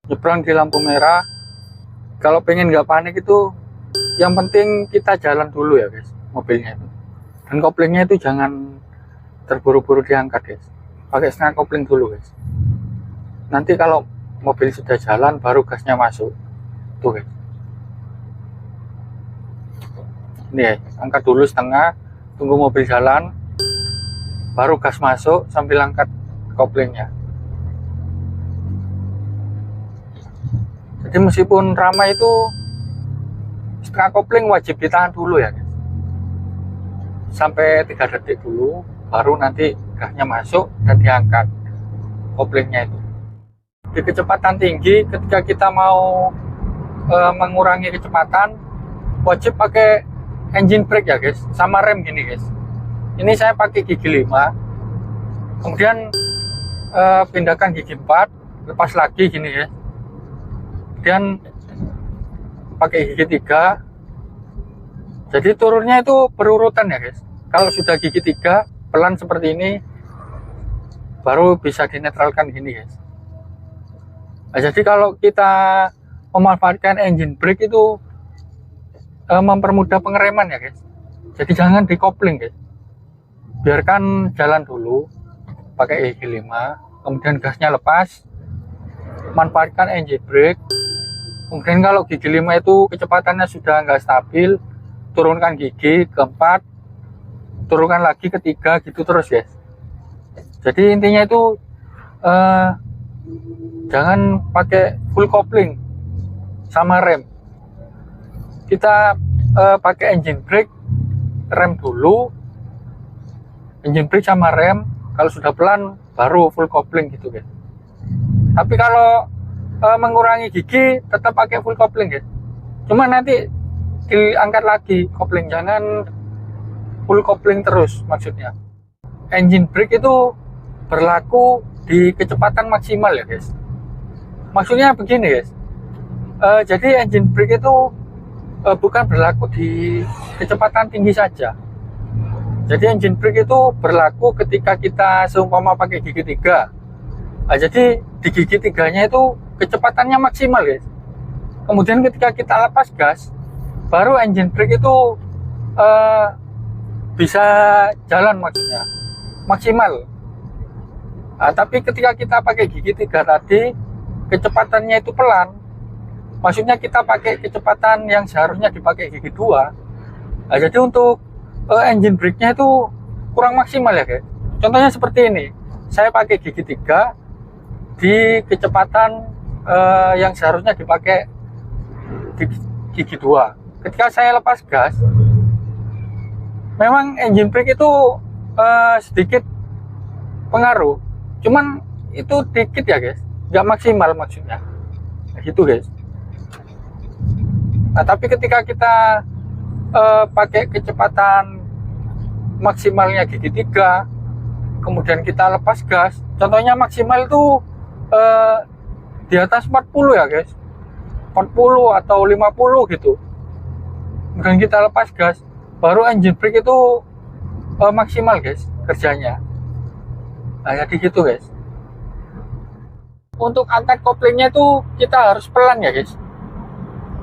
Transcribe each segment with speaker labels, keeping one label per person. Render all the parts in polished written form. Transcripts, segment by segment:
Speaker 1: nyebrang di lampu merah. Kalau pengen nggak panik itu, yang penting kita jalan dulu ya guys, mobilnya itu. Dan koplingnya itu jangan terburu-buru diangkat guys, pakai setengah kopling dulu guys. Nanti kalau mobil sudah jalan baru gasnya masuk tuh guys. Ini ya, angkat dulu setengah, tunggu mobil jalan, baru gas masuk sambil angkat koplingnya. Jadi meskipun ramai itu setengah kopling wajib ditahan dulu ya guys, sampai 3 detik dulu, baru nanti gasnya masuk dan diangkat koplingnya itu. Di kecepatan tinggi, ketika kita mau mengurangi kecepatan, wajib pakai engine brake ya guys, sama rem gini guys. Ini saya pakai gigi 5, kemudian pindahkan gigi 4, lepas lagi gini ya, kemudian pakai gigi 3. Jadi turunnya itu berurutan ya guys. Kalau sudah gigi 3 pelan seperti ini, baru bisa dinetralkan gini guys. Nah, jadi kalau kita memanfaatkan engine brake itu mempermudah pengereman ya guys. Jadi jangan dikopling guys, biarkan jalan dulu pakai gigi 5, kemudian gasnya lepas, manfaatkan engine brake. Kemudian kalau gigi 5 itu kecepatannya sudah nggak stabil, turunkan gigi keempat, turunkan lagi ketiga, gitu terus guys. Jadi intinya itu jangan pakai full kopling sama rem. Kita pakai engine brake, rem dulu, engine brake sama rem. Kalau sudah pelan baru full kopling gitu guys. Tapi kalau mengurangi gigi tetap pakai full kopling guys, cuma nanti diangkat lagi kopling, jangan full kopling terus. Maksudnya engine brake itu berlaku di kecepatan maksimal ya guys. Maksudnya begini guys, jadi engine brake itu bukan berlaku di kecepatan tinggi saja. Jadi engine brake itu berlaku ketika kita seumpama pakai gigi 3. Nah, jadi di gigi 3-nya itu kecepatannya maksimal guys. Kemudian ketika kita lepas gas, baru engine brake itu bisa jalan, maksudnya maksimal. Nah, tapi ketika kita pakai gigi 3 tadi, kecepatannya itu pelan, maksudnya kita pakai kecepatan yang seharusnya dipakai gigi 2. Nah, jadi untuk engine brake-nya itu kurang maksimal ya guys. Contohnya seperti ini, saya pakai gigi 3 di kecepatan yang seharusnya dipakai di gigi 2. Ketika saya lepas gas, memang engine brake itu sedikit pengaruh, cuman itu dikit ya guys, nggak maksimal maksudnya. Nah, gitu guys. Nah, tapi ketika kita pakai kecepatan maksimalnya gigi 3, kemudian kita lepas gas, contohnya maksimal itu di atas 40 ya guys, 40 atau 50 gitu, kemudian kita lepas gas, baru engine brake itu maksimal guys kerjanya. Nah, jadi gitu guys. Untuk angkat koplingnya itu kita harus pelan ya guys.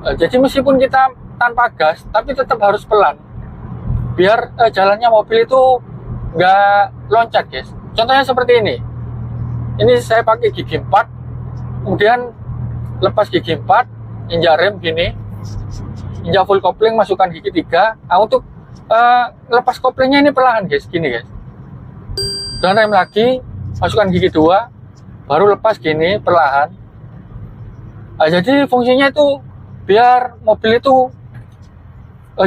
Speaker 1: Jadi meskipun kita tanpa gas, tapi tetap harus pelan, biar jalannya mobil itu nggak loncat guys. Contohnya seperti ini. Ini saya pakai gigi 4, kemudian lepas gigi 4, injak rem gini, injak full kopling, masukkan gigi 3. Nah, untuk lepas koplingnya ini perlahan guys, gini guys. Dan rem lagi, masukkan gigi 2, baru lepas gini perlahan. Nah, jadi fungsinya itu biar mobil itu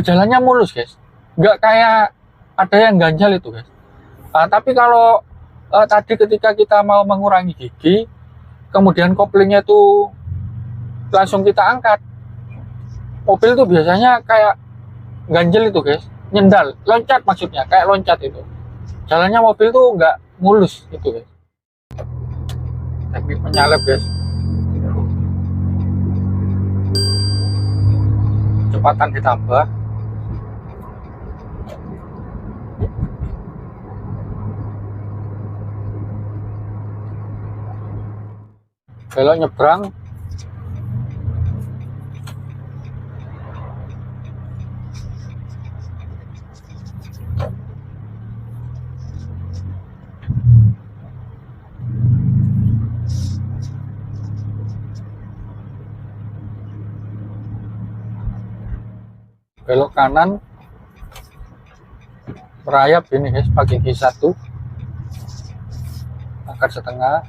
Speaker 1: jalannya mulus guys, nggak kayak ada yang ganjal itu guys. Nah, tapi kalau tadi ketika kita mau mengurangi gigi, kemudian koplingnya itu langsung kita angkat, mobil itu biasanya kayak ganjel itu guys, nyendal, loncat maksudnya, kayak loncat itu. Jalannya mobil tuh nggak mulus gitu guys. Teknik menyalep guys. Kecepatan ditambah. Belok nyebrang, belok kanan, merayap ini guys, pakai G1, angkat setengah,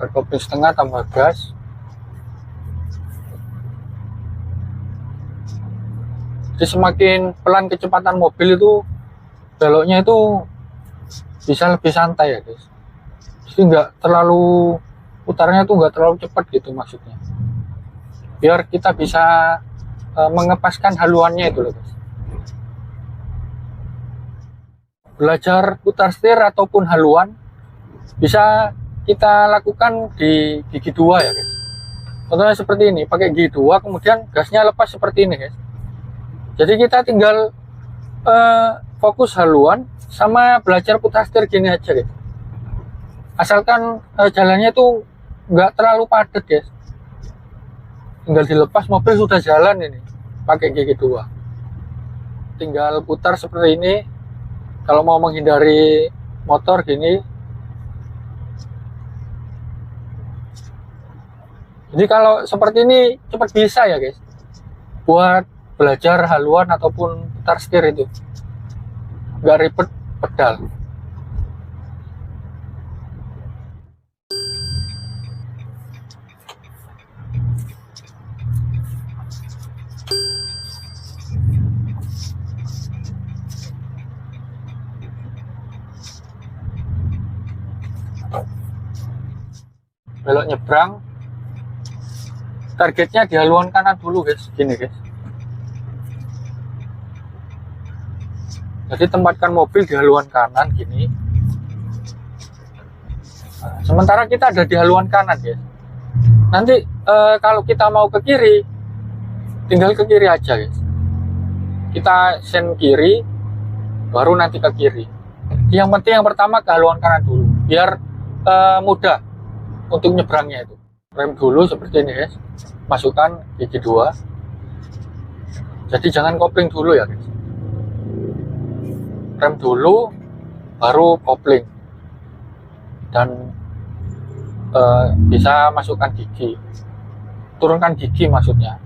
Speaker 1: berkopling setengah, tambah gas. Jadi semakin pelan kecepatan mobil itu, beloknya itu bisa lebih santai ya guys. Jadi nggak terlalu, putarnya tuh nggak terlalu cepat gitu maksudnya, biar kita bisa mengepaskan haluannya itu loh guys. Belajar putar setir ataupun haluan bisa kita lakukan di gigi 2 ya guys. Contohnya seperti ini, pakai gigi 2, kemudian gasnya lepas seperti ini guys. Jadi kita tinggal fokus haluan sama belajar putar setir gini aja guys. Asalkan jalannya tuh nggak terlalu padat guys, tinggal dilepas mobil sudah jalan ini pakai gigi 2. Tinggal putar seperti ini kalau mau menghindari motor gini. Jadi kalau seperti ini cepat bisa ya guys, buat belajar haluan ataupun putar setir itu nggak ribet pedal. Belok nyebrang, targetnya di haluan kanan dulu guys, gini guys. Jadi tempatkan mobil di haluan kanan gini. Nah, sementara kita ada di haluan kanan guys. Nanti kalau kita mau ke kiri, tinggal ke kiri aja guys. Kita sen kiri, baru nanti ke kiri. Yang penting yang pertama ke haluan kanan dulu, biar mudah untuk nyebrangnya itu. Rem dulu seperti ini guys, masukkan gigi 2. Jadi jangan kopling dulu ya guys, rem dulu baru kopling, dan bisa masukkan gigi, turunkan gigi maksudnya.